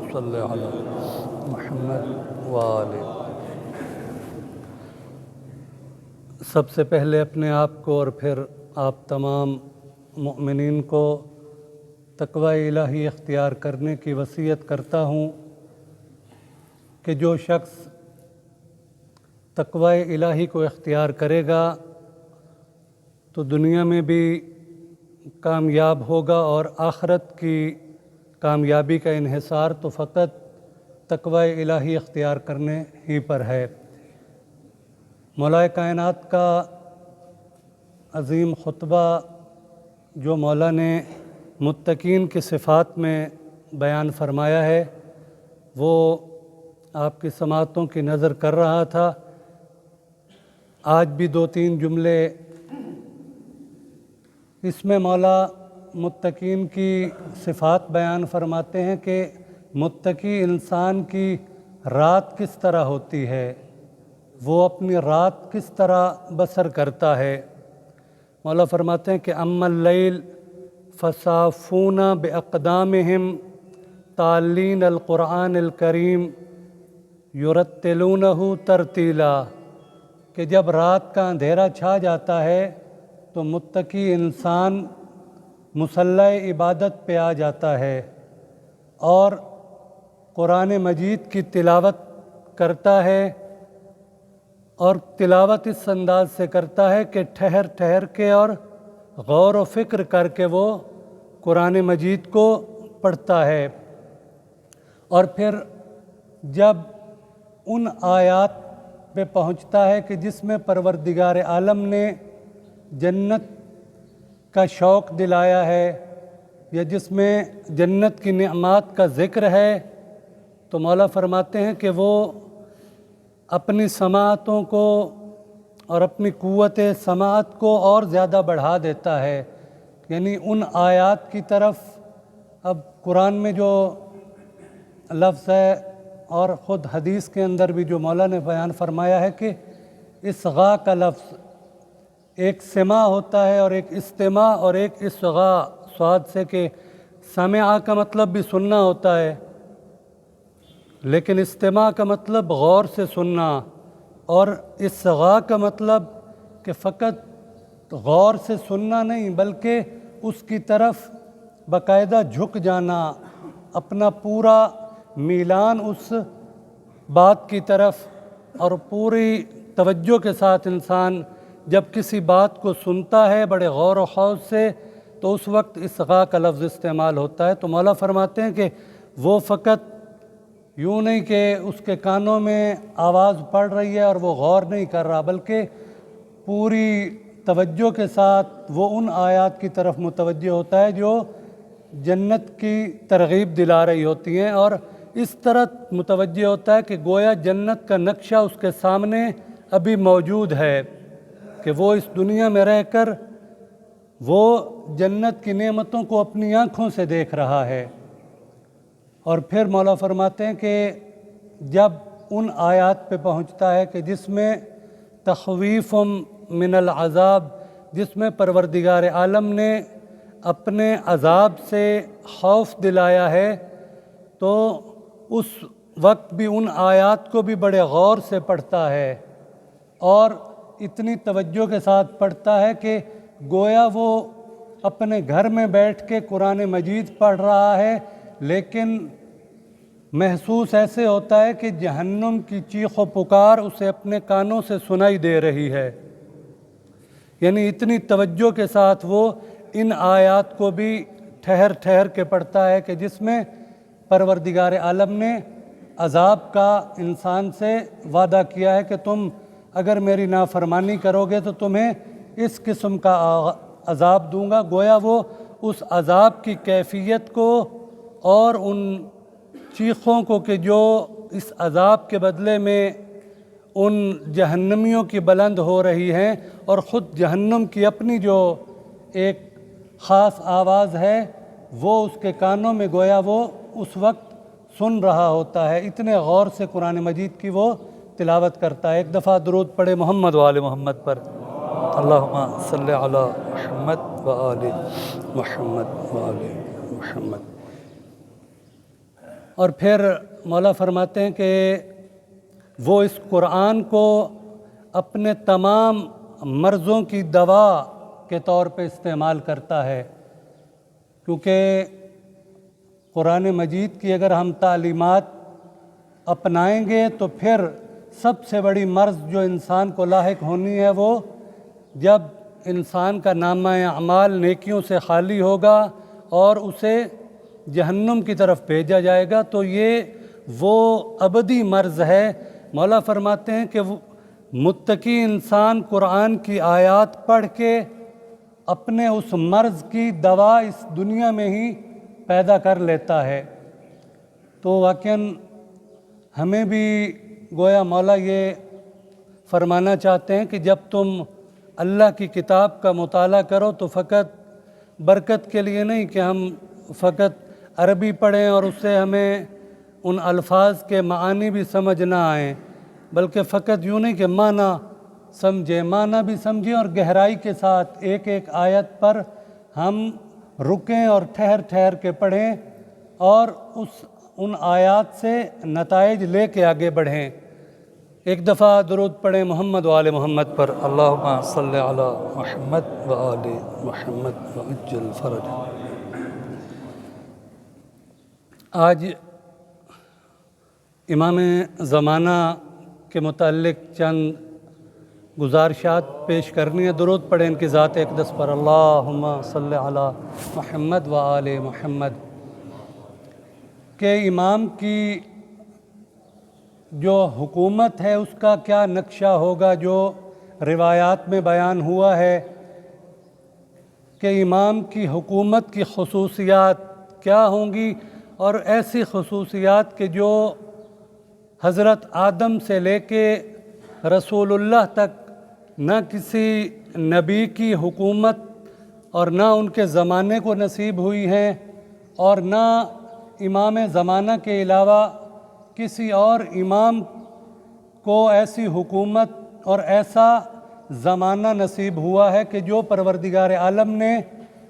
صلی علی محمد وآل۔ سب سے پہلے اپنے آپ کو اور پھر آپ تمام مؤمنین کو تقوی الہی اختیار کرنے کی وصیت کرتا ہوں کہ جو شخص تقوی الہی کو اختیار کرے گا تو دنیا میں بھی کامیاب ہوگا، اور آخرت کی کامیابی کا انحصار تو فقط تقوی الہی اختیار کرنے ہی پر ہے۔ مولا کائنات کا عظیم خطبہ جو مولا نے متقین کی صفات میں بیان فرمایا ہے، وہ آپ کی سماعتوں کی نظر کر رہا تھا۔ آج بھی 2-3 جملے اس میں مولا متقین کی صفات بیان فرماتے ہیں کہ متقی انسان کی رات کس طرح ہوتی ہے، وہ اپنی رات کس طرح بسر کرتا ہے۔ مولا فرماتے ہیں کہ اما اللیل فصافون باقدامہم تالین القرآن الکریم یرتلونہ ترتیلا، کہ جب رات کا اندھیرا چھا جاتا ہے تو متقی انسان مصلی عبادت پہ آ جاتا ہے اور قرآن مجید کی تلاوت کرتا ہے، اور تلاوت اس انداز سے کرتا ہے کہ ٹھہر ٹھہر کے اور غور و فکر کر کے وہ قرآن مجید کو پڑھتا ہے۔ اور پھر جب ان آیات پہ پہنچتا ہے کہ جس میں پروردگار عالم نے جنت کا شوق دلایا ہے یا جس میں جنت کی نعمات کا ذکر ہے، تو مولا فرماتے ہیں کہ وہ اپنی سماعتوں کو اور اپنی قوت سماعت کو اور زیادہ بڑھا دیتا ہے، یعنی ان آیات کی طرف۔ اب قرآن میں جو لفظ ہے اور خود حدیث کے اندر بھی جو مولا نے بیان فرمایا ہے کہ اصغاء کا لفظ ایک سماع ہوتا ہے اور ایک استماع اور ایک اصغاء، صاد سے کہ سمع کا مطلب بھی سننا ہوتا ہے، لیکن استماع کا مطلب غور سے سننا، اور اصغاء کا مطلب کہ فقط غور سے سننا نہیں بلکہ اس کی طرف باقاعدہ جھک جانا، اپنا پورا میلان اس بات کی طرف، اور پوری توجہ کے ساتھ انسان جب کسی بات کو سنتا ہے بڑے غور و خوض سے تو اس وقت اصغاء کا لفظ استعمال ہوتا ہے۔ تو مولا فرماتے ہیں کہ وہ فقط یوں نہیں کہ اس کے کانوں میں آواز پڑ رہی ہے اور وہ غور نہیں کر رہا، بلکہ پوری توجہ کے ساتھ وہ ان آیات کی طرف متوجہ ہوتا ہے جو جنت کی ترغیب دلا رہی ہوتی ہیں، اور اس طرح متوجہ ہوتا ہے کہ گویا جنت کا نقشہ اس کے سامنے ابھی موجود ہے، کہ وہ اس دنیا میں رہ کر وہ جنت کی نعمتوں کو اپنی آنکھوں سے دیکھ رہا ہے۔ اور پھر مولا فرماتے ہیں کہ جب ان آیات پہ پہنچتا ہے کہ جس میں تخویف من العذاب، جس میں پروردگار عالم نے اپنے عذاب سے خوف دلایا ہے، تو اس وقت بھی ان آیات کو بھی بڑے غور سے پڑھتا ہے اور اتنی توجہ کے ساتھ پڑھتا ہے کہ گویا وہ اپنے گھر میں بیٹھ کے قرآن مجید پڑھ رہا ہے، لیکن محسوس ایسے ہوتا ہے کہ جہنم کی چیخ و پکار اسے اپنے کانوں سے سنائی دے رہی ہے، یعنی اتنی توجہ کے ساتھ وہ ان آیات کو بھی ٹھہر ٹھہر کے پڑھتا ہے کہ جس میں پروردگار عالم نے عذاب کا انسان سے وعدہ کیا ہے کہ تم اگر میری نافرمانی کرو گے تو تمہیں اس قسم کا عذاب دوں گا۔ گویا وہ اس عذاب کی کیفیت کو اور ان چیخوں کو کہ جو اس عذاب کے بدلے میں ان جہنمیوں کی بلند ہو رہی ہیں، اور خود جہنم کی اپنی جو ایک خاص آواز ہے وہ اس کے کانوں میں گویا وہ اس وقت سن رہا ہوتا ہے، اتنے غور سے قرآن مجید کی وہ تلاوت کرتا ہے۔ ایک دفعہ درود پڑھے محمد و آل محمد پر، اللہم صلی علی محمد و آل محمد و آل محمد۔ اور پھر مولا فرماتے ہیں کہ وہ اس قرآن کو اپنے تمام مرضوں کی دوا کے طور پہ استعمال کرتا ہے، کیونکہ قرآن مجید کی اگر ہم تعلیمات اپنائیں گے تو پھر سب سے بڑی مرض جو انسان کو لاحق ہونی ہے وہ جب انسان کا نامہ اعمال نیکیوں سے خالی ہوگا اور اسے جہنم کی طرف بھیجا جائے گا، تو یہ وہ ابدی مرض ہے۔ مولا فرماتے ہیں کہ وہ متقی انسان قرآن کی آیات پڑھ کے اپنے اس مرض کی دوا اس دنیا میں ہی پیدا کر لیتا ہے۔ تو واقعاً ہمیں بھی گویا مولا یہ فرمانا چاہتے ہیں کہ جب تم اللہ کی کتاب کا مطالعہ کرو تو فقط برکت کے لیے نہیں کہ ہم فقط عربی پڑھیں اور اس سے ہمیں ان الفاظ کے معانی بھی سمجھ نہ آئیں، بلکہ فقط یوں نہیں کہ معنی سمجھیں، معنی بھی سمجھیں اور گہرائی کے ساتھ ایک ایک آیت پر ہم رکیں اور ٹھہر ٹھہر کے پڑھیں اور ان آیات سے نتائج لے کے آگے بڑھیں۔ ایک دفعہ درود پڑھیں محمد و آل محمد پر، اللہم صلی علی محمد و آل محمد وعجل فرج۔ آج امام زمانہ کے متعلق چند گزارشات پیش کرنی ہے۔ درود پڑھیں ان کی ذات اقدس پر، اللہم صلی علی محمد و آل محمد۔ کہ امام کی جو حکومت ہے اس کا کیا نقشہ ہوگا، جو روایات میں بیان ہوا ہے کہ امام کی حکومت کی خصوصیات کیا ہوں گی، اور ایسی خصوصیات کہ جو حضرت آدم سے لے کے رسول اللہ تک نہ کسی نبی کی حکومت اور نہ ان کے زمانے کو نصیب ہوئی ہیں، اور نہ امام زمانہ کے علاوہ کسی اور امام کو ایسی حکومت اور ایسا زمانہ نصیب ہوا ہے کہ جو پروردگار عالم نے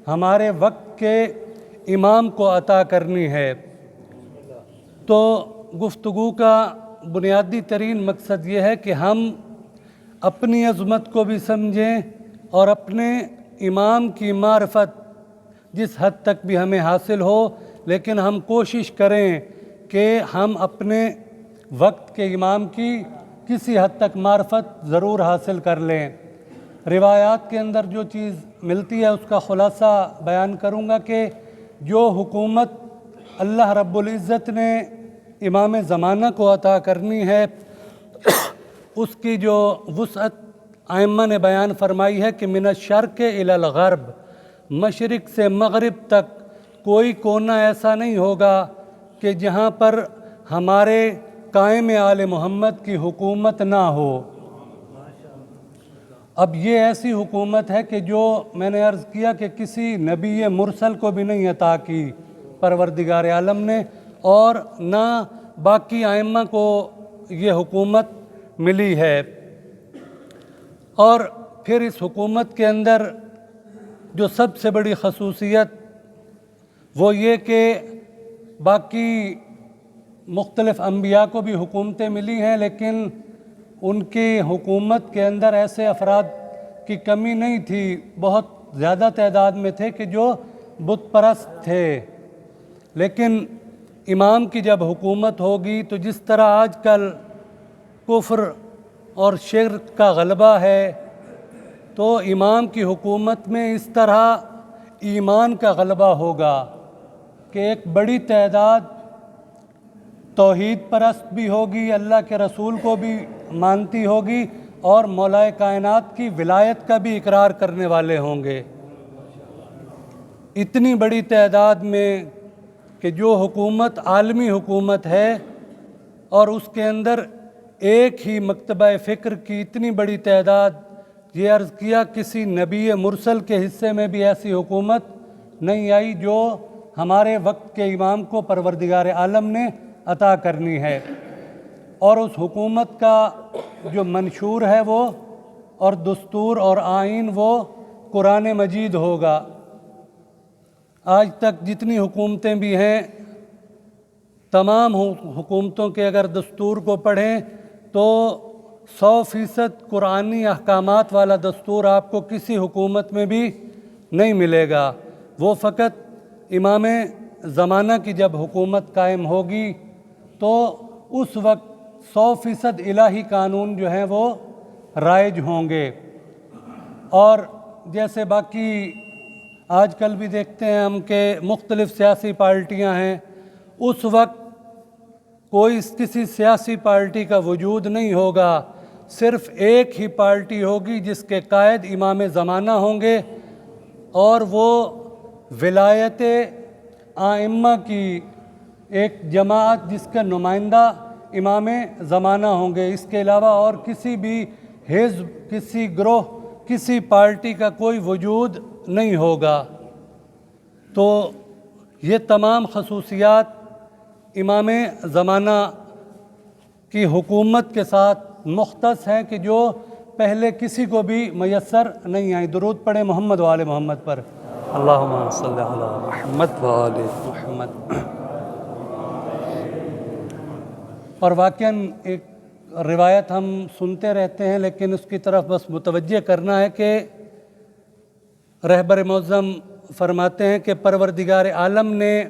ہمارے وقت کے امام کو عطا کرنی ہے۔ تو گفتگو کا بنیادی ترین مقصد یہ ہے کہ ہم اپنی عظمت کو بھی سمجھیں اور اپنے امام کی معرفت جس حد تک بھی ہمیں حاصل ہو، لیکن ہم کوشش کریں کہ ہم اپنے وقت کے امام کی کسی حد تک معرفت ضرور حاصل کر لیں۔ روایات کے اندر جو چیز ملتی ہے اس کا خلاصہ بیان کروں گا کہ جو حکومت اللہ رب العزت نے امام زمانہ کو عطا کرنی ہے اس کی جو وسعت ائمہ نے بیان فرمائی ہے کہ من الشرق الی الغرب، مشرق سے مغرب تک کوئی کونا ایسا نہیں ہوگا کہ جہاں پر ہمارے قائم آل محمد کی حکومت نہ ہو۔ اب یہ ایسی حکومت ہے کہ جو میں نے عرض کیا کہ کسی نبی مرسل کو بھی نہیں عطا کی پروردگار عالم نے، اور نہ باقی ائمہ کو یہ حکومت ملی ہے۔ اور پھر اس حکومت کے اندر جو سب سے بڑی خصوصیت وہ یہ کہ باقی مختلف انبیاء کو بھی حکومتیں ملی ہیں، لیکن ان کی حکومت کے اندر ایسے افراد کی کمی نہیں تھی، بہت زیادہ تعداد میں تھے کہ جو بت پرست تھے۔ لیکن امام کی جب حکومت ہوگی تو جس طرح آج کل کفر اور شرک کا غلبہ ہے، تو امام کی حکومت میں اس طرح ایمان کا غلبہ ہوگا کہ ایک بڑی تعداد توحید پرست بھی ہوگی، اللہ کے رسول کو بھی مانتی ہوگی، اور مولا کائنات کی ولایت کا بھی اقرار کرنے والے ہوں گے۔ اتنی بڑی تعداد میں کہ جو حکومت عالمی حکومت ہے اور اس کے اندر ایک ہی مکتبہ فکر کی اتنی بڑی تعداد، یہ عرض کیا کسی نبی مرسل کے حصے میں بھی ایسی حکومت نہیں آئی جو ہمارے وقت کے امام کو پروردگار عالم نے عطا کرنی ہے۔ اور اس حکومت کا جو منشور ہے وہ اور دستور اور آئین وہ قرآن مجید ہوگا۔ آج تک جتنی حکومتیں بھی ہیں تمام حکومتوں کے اگر دستور کو پڑھیں تو 100% قرآنی احکامات والا دستور آپ کو کسی حکومت میں بھی نہیں ملے گا۔ وہ فقط امام زمانہ کی جب حکومت قائم ہوگی تو اس وقت 100% الہی قانون جو ہیں وہ رائج ہوں گے۔ اور جیسے باقی آج کل بھی دیکھتے ہیں ہم کہ مختلف سیاسی پارٹیاں ہیں، اس وقت کوئی کسی سیاسی پارٹی کا وجود نہیں ہوگا، صرف ایک ہی پارٹی ہوگی جس کے قائد امام زمانہ ہوں گے، اور وہ ولایت ائمہ کی ایک جماعت جس کا نمائندہ امام زمانہ ہوں گے۔ اس کے علاوہ اور کسی بھی حزب، کسی گروہ، کسی پارٹی کا کوئی وجود نہیں ہوگا۔ تو یہ تمام خصوصیات امام زمانہ کی حکومت کے ساتھ مختص ہیں کہ جو پہلے کسی کو بھی میسر نہیں آئی۔ درود پڑھیں محمد و آل محمد پر، اللہم صلی علی محمد و آل محمد۔ اور واقعاً ایک روایت ہم سنتے رہتے ہیں لیکن اس کی طرف بس متوجہ کرنا ہے کہ رہبر معظم فرماتے ہیں کہ پروردگار عالم نے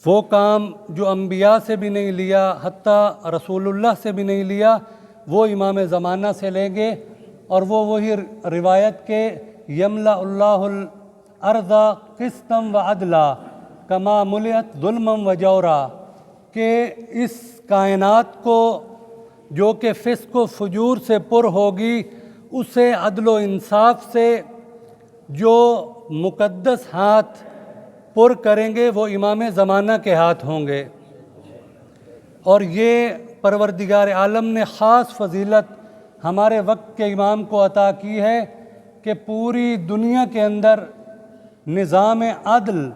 وہ کام جو انبیاء سے بھی نہیں لیا، حتیٰ رسول اللہ سے بھی نہیں لیا، وہ امام زمانہ سے لیں گے، اور وہ وہی روایت کے یملا اللہ الارض قسطا و عدلا کما ملئت ظلما و جورا، کہ اس کائنات کو جو کہ فسق و فجور سے پر ہوگی اسے عدل و انصاف سے جو مقدس ہاتھ پر کریں گے وہ امام زمانہ کے ہاتھ ہوں گے۔ اور یہ پروردگار عالم نے خاص فضیلت ہمارے وقت کے امام کو عطا کی ہے کہ پوری دنیا کے اندر نظام عدل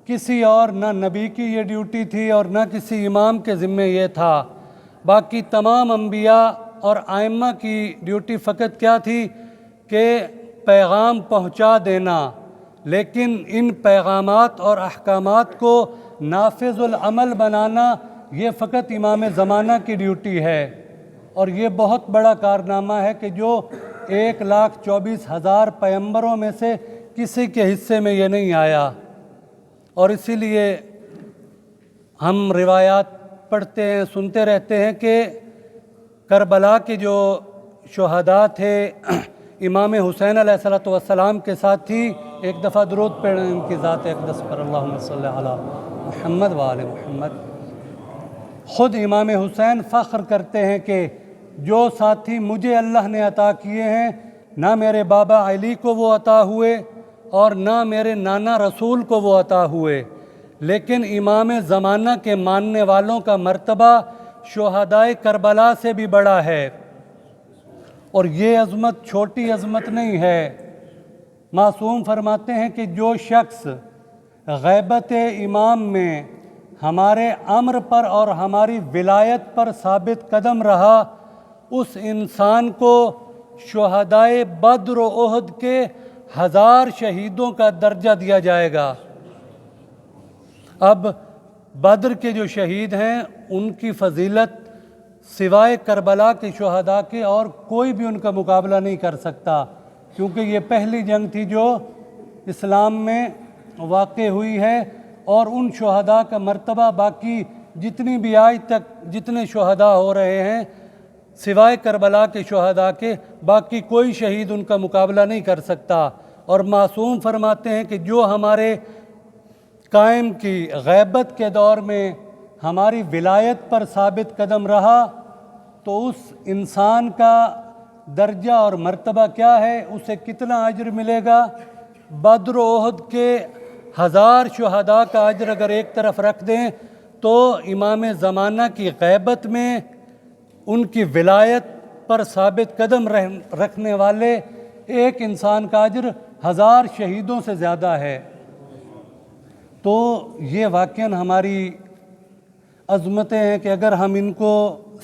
کسی اور نہ نبی کی یہ ڈیوٹی تھی اور نہ کسی امام کے ذمے یہ تھا، باقی تمام انبیاء اور ائمہ کی ڈیوٹی فقط کیا تھی کہ پیغام پہنچا دینا، لیکن ان پیغامات اور احکامات کو نافذ العمل بنانا یہ فقط امام زمانہ کی ڈیوٹی ہے۔ اور یہ بہت بڑا کارنامہ ہے کہ جو 1,24,000 پیغمبروں میں سے کسی کے حصے میں یہ نہیں آیا۔ اور اسی لیے ہم روایات پڑھتے ہیں، سنتے رہتے ہیں کہ کربلا کے جو شہداء تھے امام حسین علیہ السلام کے ساتھ تھی۔ ایک دفعہ درود پڑھیں ان کی ذات اقدس پر، اللہم صلی علی محمد و آل محمد۔ خود امام حسین فخر کرتے ہیں کہ جو ساتھی مجھے اللہ نے عطا کیے ہیں نہ میرے بابا علی کو وہ عطا ہوئے اور نہ میرے نانا رسول کو وہ عطا ہوئے، لیکن امام زمانہ کے ماننے والوں کا مرتبہ شہدائے کربلا سے بھی بڑا ہے۔ اور یہ عظمت چھوٹی عظمت نہیں ہے۔ معصوم فرماتے ہیں کہ جو شخص غیبت امام میں ہمارے امر پر اور ہماری ولایت پر ثابت قدم رہا، اس انسان کو شہدائے بدر و احد کے 1000 شہیدوں کا درجہ دیا جائے گا۔ اب بدر کے جو شہید ہیں ان کی فضیلت سوائے کربلا کے شہداء کے اور کوئی بھی ان کا مقابلہ نہیں کر سکتا، کیونکہ یہ پہلی جنگ تھی جو اسلام میں واقع ہوئی ہے، اور ان شہداء کا مرتبہ باقی جتنی بھی آج تک جتنے شہداء ہو رہے ہیں سوائے کربلا کے شہداء کے، باقی کوئی شہید ان کا مقابلہ نہیں کر سکتا۔ اور معصوم فرماتے ہیں کہ جو ہمارے قائم کی غیبت کے دور میں ہماری ولایت پر ثابت قدم رہا تو اس انسان کا درجہ اور مرتبہ کیا ہے، اسے کتنا اجر ملے گا۔ بدر و احد کے 1000 شہداء کا اجر اگر ایک طرف رکھ دیں تو امام زمانہ کی غیبت میں ان کی ولایت پر ثابت قدم رکھنے والے ایک انسان کا اجر 1000 شہیدوں سے زیادہ ہے۔ تو یہ واقعاً ہماری عظمتیں ہیں کہ اگر ہم ان کو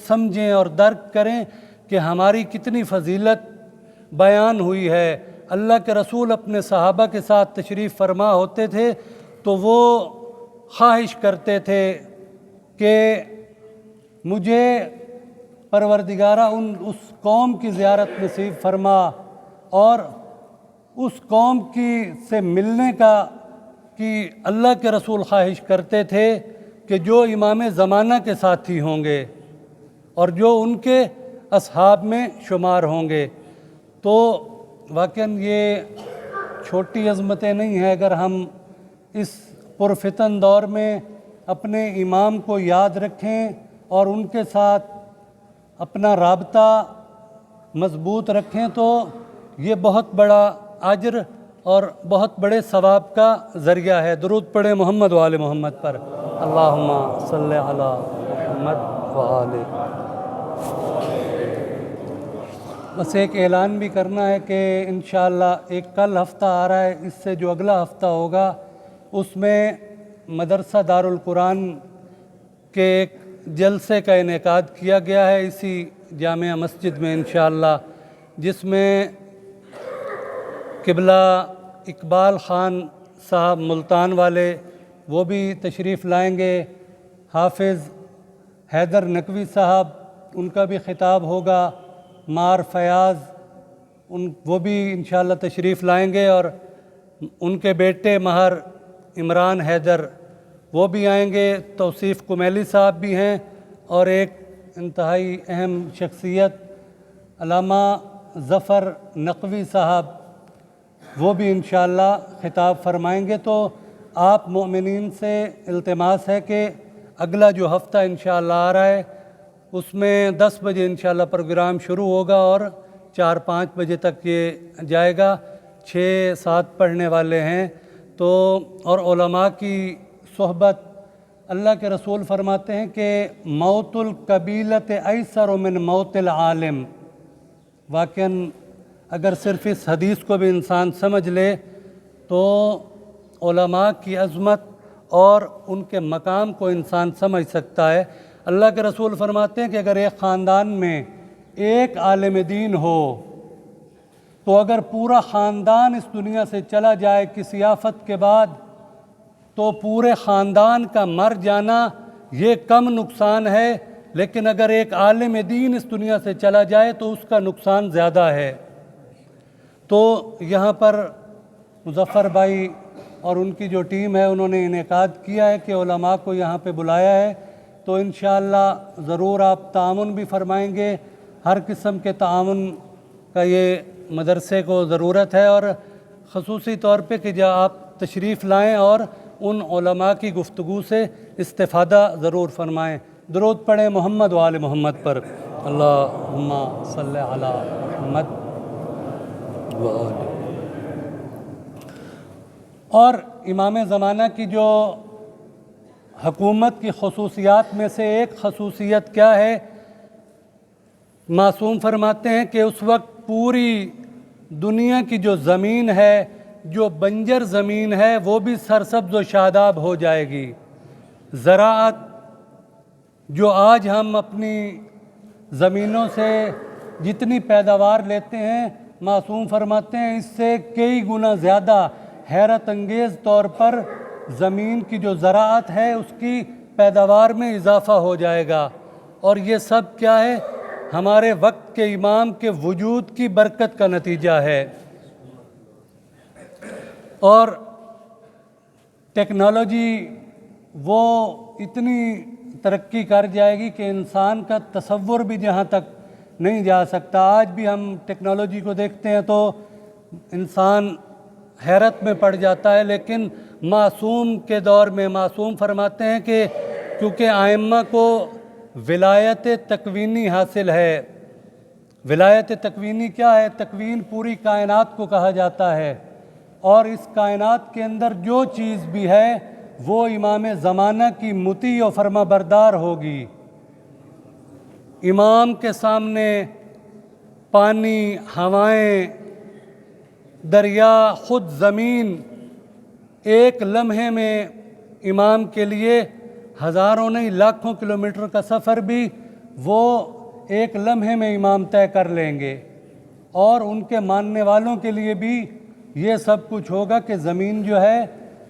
سمجھیں اور درک کریں کہ ہماری کتنی فضیلت بیان ہوئی ہے۔ اللہ کے رسول اپنے صحابہ کے ساتھ تشریف فرما ہوتے تھے تو وہ خواہش کرتے تھے کہ مجھے پروردگارہ اس قوم کی زیارت نصیب فرما، اور اس قوم سے ملنے کی اللہ کے رسول خواہش کرتے تھے کہ جو امام زمانہ کے ساتھی ہوں گے اور جو ان کے اصحاب میں شمار ہوں گے۔ تو واقعاً یہ چھوٹی عظمتیں نہیں ہیں اگر ہم اس پرفتن دور میں اپنے امام کو یاد رکھیں اور ان کے ساتھ اپنا رابطہ مضبوط رکھیں، تو یہ بہت بڑا اجر اور بہت بڑے ثواب کا ذریعہ ہے۔ درود پڑھیں محمد و آل محمد پر، اللہم صلی علی محمد و آلہ۔ بس ایک اعلان بھی کرنا ہے کہ انشاءاللہ ایک کل ہفتہ آ رہا ہے، اس سے جو اگلا ہفتہ ہوگا اس میں مدرسہ دارالقرآن کے ایک جلسے کا انعقاد کیا گیا ہے اسی جامعہ مسجد میں انشاءاللہ، جس میں قبلہ اقبال خان صاحب ملتان والے وہ بھی تشریف لائیں گے، حافظ حیدر نقوی صاحب ان کا بھی خطاب ہوگا، مار فیاض وہ بھی انشاءاللہ تشریف لائیں گے، اور ان کے بیٹے مہر عمران حیدر وہ بھی آئیں گے، توصیف کمیلی صاحب بھی ہیں، اور ایک انتہائی اہم شخصیت علامہ ظفر نقوی صاحب وہ بھی انشاءاللہ خطاب فرمائیں گے۔ تو آپ مومنین سے التماس ہے کہ اگلا جو ہفتہ انشاءاللہ آ رہا ہے اس میں 10 بجے انشاءاللہ پروگرام شروع ہوگا اور 4-5 بجے تک یہ جائے گا۔ 6-7 پڑھنے والے ہیں تو، اور علماء کی صحبت، اللہ کے رسول فرماتے ہیں کہ موت القبیلۃ ایسر من موت العالم۔ واقعاً اگر صرف اس حدیث کو بھی انسان سمجھ لے تو علماء کی عظمت اور ان کے مقام کو انسان سمجھ سکتا ہے۔ اللہ کے رسول فرماتے ہیں کہ اگر ایک خاندان میں ایک عالم دین ہو تو اگر پورا خاندان اس دنیا سے چلا جائے کسی آفت کے بعد تو پورے خاندان کا مر جانا یہ کم نقصان ہے، لیکن اگر ایک عالم دین اس دنیا سے چلا جائے تو اس کا نقصان زیادہ ہے۔ تو یہاں پر مظفر بھائی اور ان کی جو ٹیم ہے انہوں نے انعقاد کیا ہے کہ علماء کو یہاں پہ بلایا ہے، تو انشاءاللہ ضرور آپ تعاون بھی فرمائیں گے۔ ہر قسم کے تعاون کا یہ مدرسے کو ضرورت ہے، اور خصوصی طور پہ کہ جب آپ تشریف لائیں اور ان علماء کی گفتگو سے استفادہ ضرور فرمائیں۔ درود پڑھیں محمد و آل محمد پر، اللہم صلی علی محمد و آلہ۔ اور امام زمانہ کی جو حکومت کی خصوصیات میں سے ایک خصوصیت کیا ہے؟ معصوم فرماتے ہیں کہ اس وقت پوری دنیا کی جو زمین ہے، جو بنجر زمین ہے، وہ بھی سرسبز و شاداب ہو جائے گی۔ زراعت جو آج ہم اپنی زمینوں سے جتنی پیداوار لیتے ہیں، معصوم فرماتے ہیں اس سے کئی گنا زیادہ حیرت انگیز طور پر زمین کی جو زراعت ہے اس کی پیداوار میں اضافہ ہو جائے گا۔ اور یہ سب کیا ہے؟ ہمارے وقت کے امام کے وجود کی برکت کا نتیجہ ہے۔ اور ٹیکنالوجی وہ اتنی ترقی کر جائے گی کہ انسان کا تصور بھی جہاں تک نہیں جا سکتا۔ آج بھی ہم ٹیکنالوجی کو دیکھتے ہیں تو انسان حیرت میں پڑ جاتا ہے، لیکن معصوم کے دور میں معصوم فرماتے ہیں کہ کیونکہ ائمہ کو ولایت تکوینی حاصل ہے۔ ولایت تکوینی کیا ہے؟ تکوین پوری کائنات کو کہا جاتا ہے، اور اس کائنات کے اندر جو چیز بھی ہے وہ امام زمانہ کی مطیع و فرما بردار ہوگی۔ امام کے سامنے پانی، ہوائیں، دریا، خود زمین ایک لمحے میں امام کے لیے ہزاروں نہیں لاکھوں کلومیٹر کا سفر بھی وہ ایک لمحے میں امام طے کر لیں گے، اور ان کے ماننے والوں کے لیے بھی یہ سب کچھ ہوگا کہ زمین جو ہے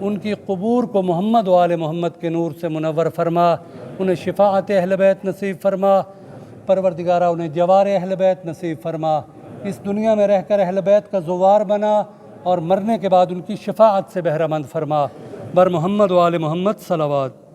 ان کی قبور کو محمد و آل محمد کے نور سے منور فرما، انہیں شفاعت اہل بیت نصیب فرما، پروردگارہ انہیں جوار اہل بیت نصیب فرما، اس دنیا میں رہ کر اہل بیت کا زوار بنا اور مرنے کے بعد ان کی شفاعت سے بہرہ مند فرما، بر محمد و آل محمد صلوات۔